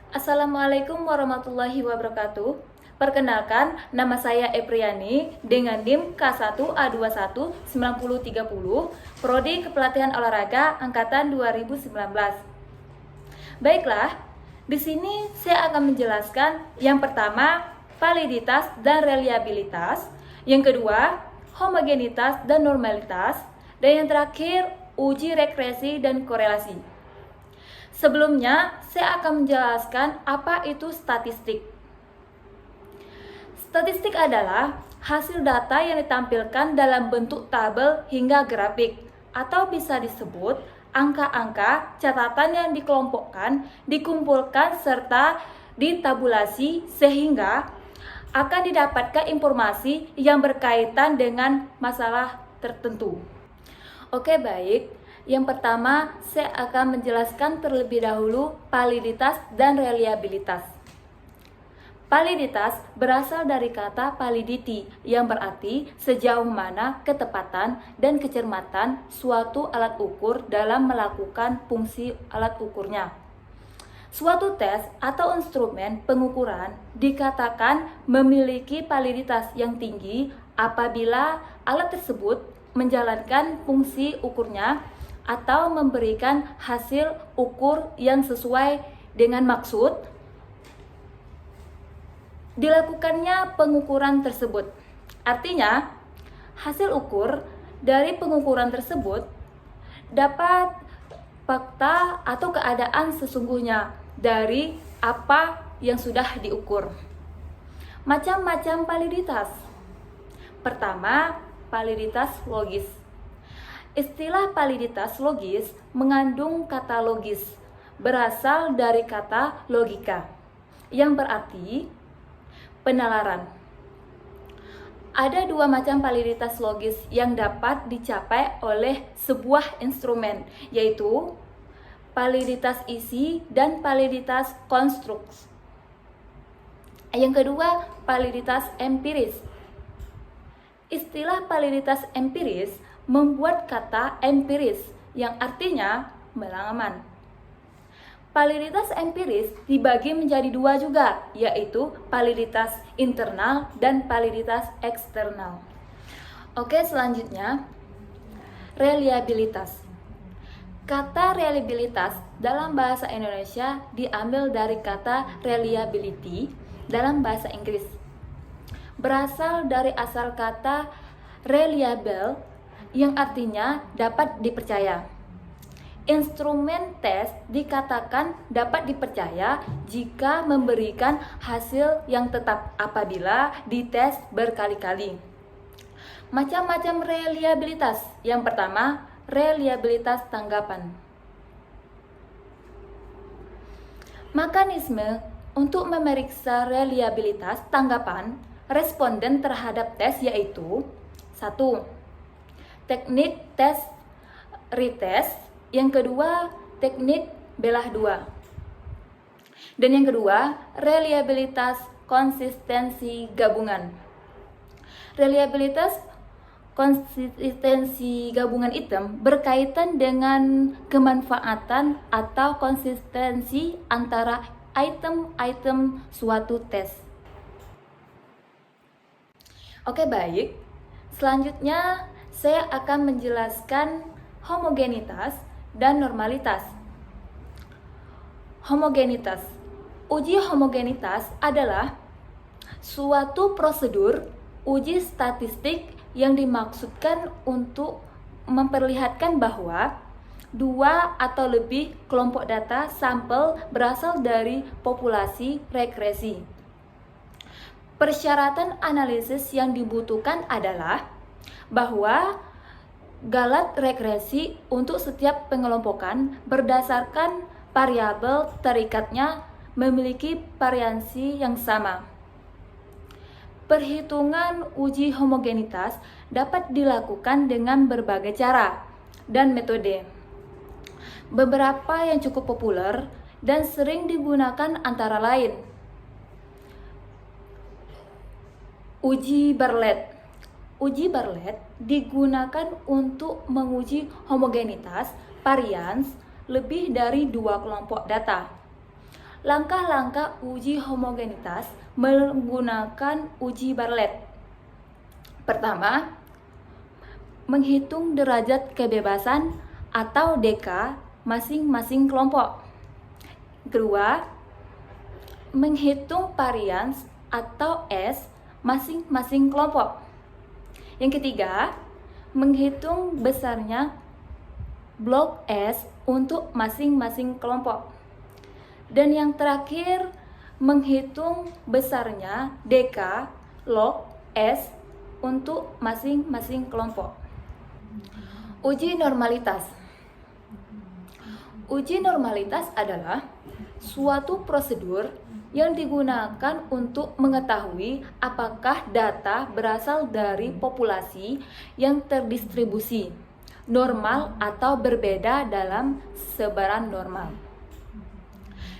Assalamualaikum warahmatullahi wabarakatuh. Perkenalkan, nama saya Epriani dengan NIM K1A219030, Prodi Kepelatihan Olahraga Angkatan 2019. Baiklah, di sini saya akan menjelaskan yang pertama, validitas dan reliabilitas, yang kedua, homogenitas dan normalitas, dan yang terakhir, uji regresi dan korelasi. Sebelumnya, saya akan menjelaskan apa itu statistik. Statistik adalah hasil data yang ditampilkan dalam bentuk tabel hingga grafik, atau bisa disebut angka-angka catatan yang dikelompokkan, dikumpulkan, serta ditabulasi sehingga akan didapatkan informasi yang berkaitan dengan masalah tertentu. Oke, baik. Yang pertama, saya akan menjelaskan terlebih dahulu validitas dan reliabilitas. Validitas berasal dari kata validity yang berarti sejauh mana ketepatan dan kecermatan suatu alat ukur dalam melakukan fungsi alat ukurnya. Suatu tes atau instrumen pengukuran dikatakan memiliki validitas yang tinggi apabila alat tersebut menjalankan fungsi ukurnya atau memberikan hasil ukur yang sesuai dengan maksud dilakukannya pengukuran tersebut. Artinya, hasil ukur dari pengukuran tersebut dapat fakta atau keadaan sesungguhnya dari apa yang sudah diukur. Macam-macam validitas. Pertama, validitas logis. Istilah validitas logis mengandung kata logis, berasal dari kata logika, yang berarti penalaran. Ada dua macam validitas logis yang dapat dicapai oleh sebuah instrumen, yaitu validitas isi dan validitas konstruksi. Yang kedua, validitas empiris. Istilah validitas empiris membuat kata empiris yang artinya pengalaman. Validitas empiris dibagi menjadi dua juga, yaitu validitas internal dan validitas eksternal. Oke, selanjutnya reliabilitas. Kata reliabilitas dalam bahasa Indonesia diambil dari kata reliability dalam bahasa Inggris. Berasal dari asal kata reliable yang artinya dapat dipercaya. Instrumen tes dikatakan dapat dipercaya jika memberikan hasil yang tetap apabila dites berkali-kali. Macam-macam reliabilitas. Yang pertama, reliabilitas tanggapan. Mekanisme untuk memeriksa reliabilitas tanggapan responden terhadap tes yaitu 1. Teknik tes retest, yang kedua teknik belah 2. Dan yang kedua, reliabilitas konsistensi gabungan. Reliabilitas konsistensi gabungan item berkaitan dengan kemanfaatan atau konsistensi antara item-item suatu tes. Oke, baik. Selanjutnya saya akan menjelaskan homogenitas dan normalitas. Homogenitas. Uji homogenitas adalah suatu prosedur uji statistik yang dimaksudkan untuk memperlihatkan bahwa dua atau lebih kelompok data sampel berasal dari populasi regresi. Persyaratan analisis yang dibutuhkan adalah bahwa galat regresi untuk setiap pengelompokan berdasarkan variabel terikatnya memiliki variansi yang sama. Perhitungan uji homogenitas dapat dilakukan dengan berbagai cara dan metode. Beberapa yang cukup populer dan sering digunakan antara lain: uji Bartlett. Uji Bartlett digunakan untuk menguji homogenitas varians lebih dari dua kelompok data. Langkah-langkah uji homogenitas menggunakan uji Bartlett. Pertama, menghitung derajat kebebasan atau DK masing-masing kelompok. Kedua, menghitung varians atau S masing-masing kelompok. Yang ketiga, menghitung besarnya blok S untuk masing-masing kelompok. Dan yang terakhir, menghitung besarnya DK log S untuk masing-masing kelompok. Uji normalitas. Uji normalitas adalah suatu prosedur yang digunakan untuk mengetahui apakah data berasal dari populasi yang terdistribusi, normal atau berbeda dalam sebaran normal.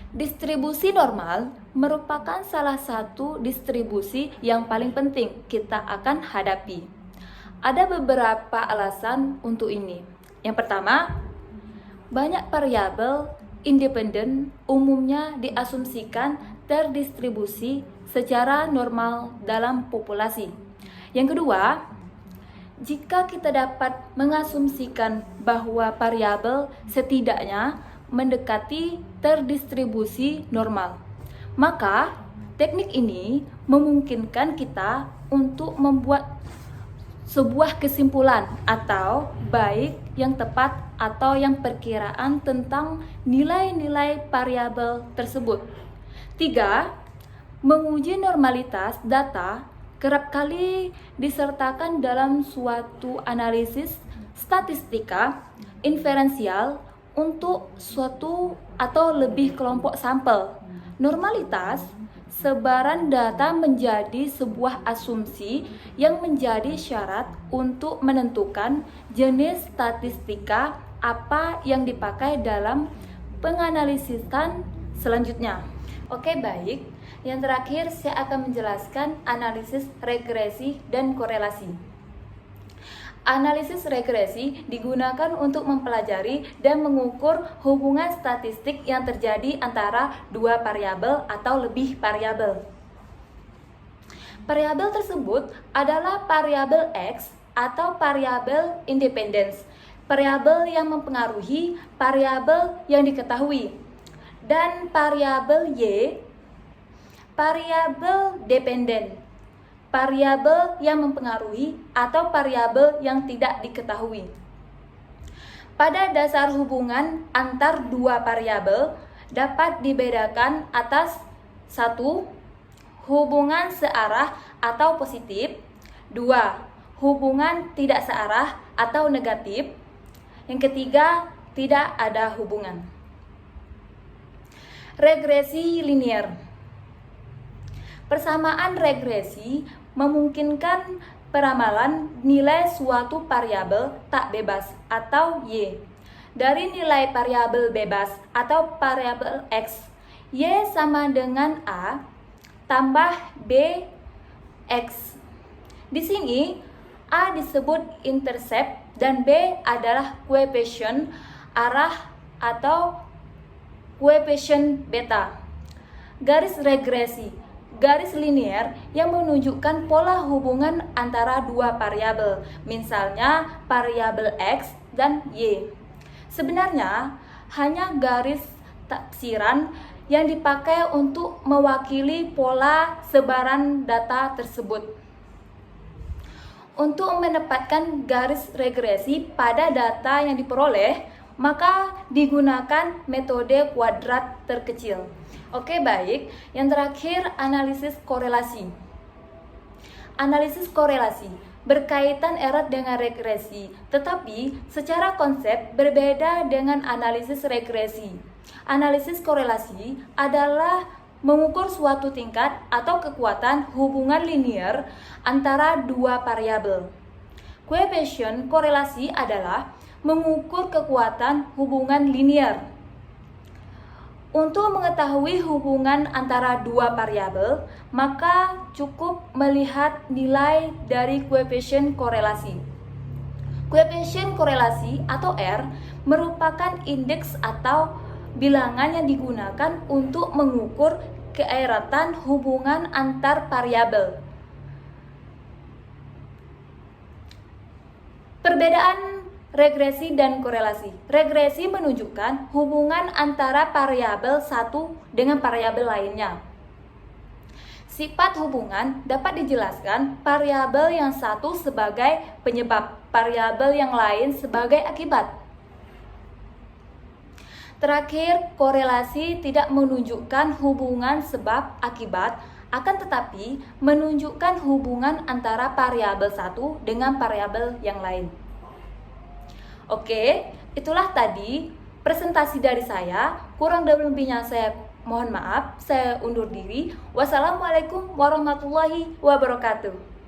Distribusi normal merupakan salah satu distribusi yang paling penting kita akan hadapi. Ada beberapa alasan untuk ini. Yang pertama, banyak variabel independen umumnya diasumsikan terdistribusi secara normal dalam populasi. Yang kedua, jika kita dapat mengasumsikan bahwa variabel setidaknya mendekati terdistribusi normal, maka teknik ini memungkinkan kita untuk membuat sebuah kesimpulan atau baik yang tepat atau yang perkiraan tentang nilai-nilai variabel tersebut. 3. Menguji normalitas data kerap kali disertakan dalam suatu analisis statistika inferensial untuk suatu atau lebih kelompok sampel. Normalitas sebaran data menjadi sebuah asumsi yang menjadi syarat untuk menentukan jenis statistika apa yang dipakai dalam penganalisisan selanjutnya. Oke, baik. Yang terakhir saya akan menjelaskan analisis regresi dan korelasi. Analisis regresi digunakan untuk mempelajari dan mengukur hubungan statistik yang terjadi antara dua variabel atau lebih variabel. Variabel tersebut adalah variabel X atau variabel independence, variabel yang mempengaruhi variabel yang diketahui, dan variabel Y, variabel dependen, variabel yang mempengaruhi atau variabel yang tidak diketahui. Pada dasar hubungan antar dua variabel dapat dibedakan atas 1. Hubungan searah atau positif. 2. Hubungan tidak searah atau negatif. Yang ketiga, tidak ada hubungan. Regresi linier. Persamaan regresi memungkinkan peramalan nilai suatu variabel tak bebas atau Y dari nilai variabel bebas atau variabel X. Y sama dengan A tambah B X. Di sini A disebut intercept dan B adalah koefisien arah atau koefisien beta. Garis regresi, garis linier yang menunjukkan pola hubungan antara dua variabel, misalnya variabel X dan Y. Sebenarnya hanya garis taksiran yang dipakai untuk mewakili pola sebaran data tersebut. Untuk menempatkan garis regresi pada data yang diperoleh, maka digunakan metode kuadrat terkecil. Oke, baik. Yang terakhir, analisis korelasi. Analisis korelasi berkaitan erat dengan regresi, tetapi secara konsep berbeda dengan analisis regresi. Analisis korelasi adalah mengukur suatu tingkat atau kekuatan hubungan linear antara dua variabel. Koefisien korelasi adalah mengukur kekuatan hubungan linear. Untuk mengetahui hubungan antara dua variabel, maka cukup melihat nilai dari koefisien korelasi. Koefisien korelasi atau R merupakan indeks atau bilangan yang digunakan untuk mengukur keeratan hubungan antar variabel. Perbedaan regresi dan korelasi. Regresi menunjukkan hubungan antara variabel satu dengan variabel lainnya. Sifat hubungan dapat dijelaskan variabel yang satu sebagai penyebab, variabel yang lain sebagai akibat. Terakhir, korelasi tidak menunjukkan hubungan sebab akibat, akan tetapi menunjukkan hubungan antara variabel satu dengan variabel yang lain. Oke, itulah tadi presentasi dari saya. Kurang dan lebihnya saya mohon maaf. Saya undur diri. Wassalamualaikum warahmatullahi wabarakatuh.